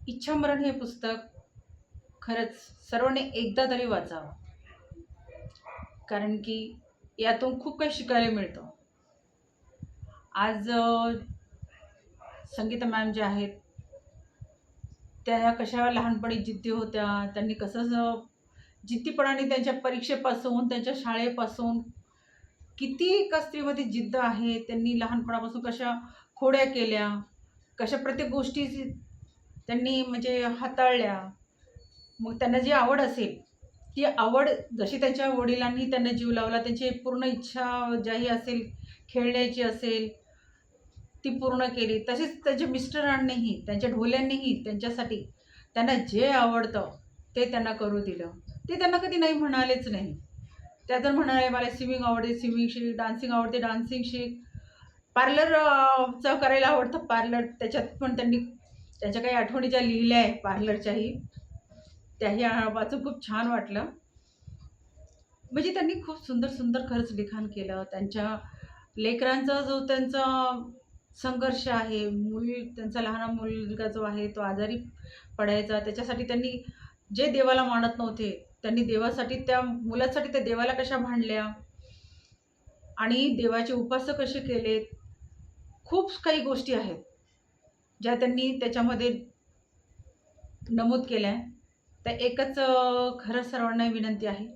इच्छामरण हे पुस्तक खरंच सर्वांनी एकदा तरी वाचावं, कारण की यातून खूप काही शिकायला मिळतं. आज संगीता मॅम ज्या आहेत, त्या कशा लहानपणी जिद्दी होत्या. त्यांनी कसं जिद्दीपणाने त्यांच्या परीक्षेपासून, त्यांच्या शाळेपासून किती एका स्त्रीमध्ये जिद्द आहे. त्यांनी लहानपणापासून कशा खोड्या केल्या, कशा प्रत्येक गोष्टी त्यांनी म्हणजे हाताळल्या. मग त्यांना जी आवड असेल, ती आवड जशी त्यांच्या वडिलांनी त्यांना जीव लावला, त्यांची पूर्ण इच्छा ज्याही असेल, खेळण्याची असेल, ती पूर्ण केली. तसेच त्यांच्या मिस्टरांनीही, त्यांच्या ढोल्यांनीही त्यांच्यासाठी त्यांना जे आवडतं ते त्यांना करू दिलं. ते त्यांना कधी नाही म्हणालेच नाही. त्या जर म्हणाले, "मला स्विमिंग आवडते, स्विमिंग शिक, डान्सिंग आवडते, डान्सिंग शिक." पार्लर चं करायला आवडतं, पार्लर त्याच्यात पण त्यांनी त्यांच्या काही आठवणी ज्या लिहिल्या आहे पार्लरच्याही, त्याही वाचून खूप छान वाटलं. म्हणजे त्यांनी खूप सुंदर, सुंदर खरंच लिखाण केलं. त्यांच्या लेकरांचा जो त्यांचा संघर्ष आहे, त्यांचा लहान मुलगा जो आहे तो आजारी पडायचा. त्याच्यासाठी त्यांनी जे देवाला मानत नव्हते, त्यांनी देवासाठी त्या मुलासाठी त्या देवाला कशा भांडल्या आणि देवाचे उपासक कसे केलेत. खूप काही गोष्टी आहेत, ज्या त्यांनी त्याच्यामध्ये नमूद केल्या आहे. तर एकच खरंच सर्वांना विनंती आहे,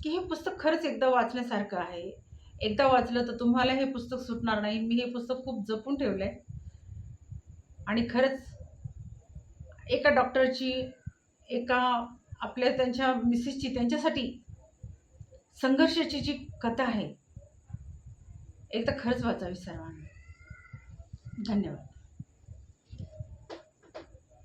की हे पुस्तक खरंच एकदा वाचण्यासारखं आहे. एकदा वाचलं तर तुम्हाला हे पुस्तक सुटणार नाही. मी हे पुस्तक खूप जपून ठेवलं आहे आणि खरंच एका डॉक्टरची, एका आपल्या त्यांच्या मिसेसची त्यांच्यासाठी संघर्षाची जी कथा आहे, एकदा खरंच वाचावी सर्वांनी. धन्यवाद.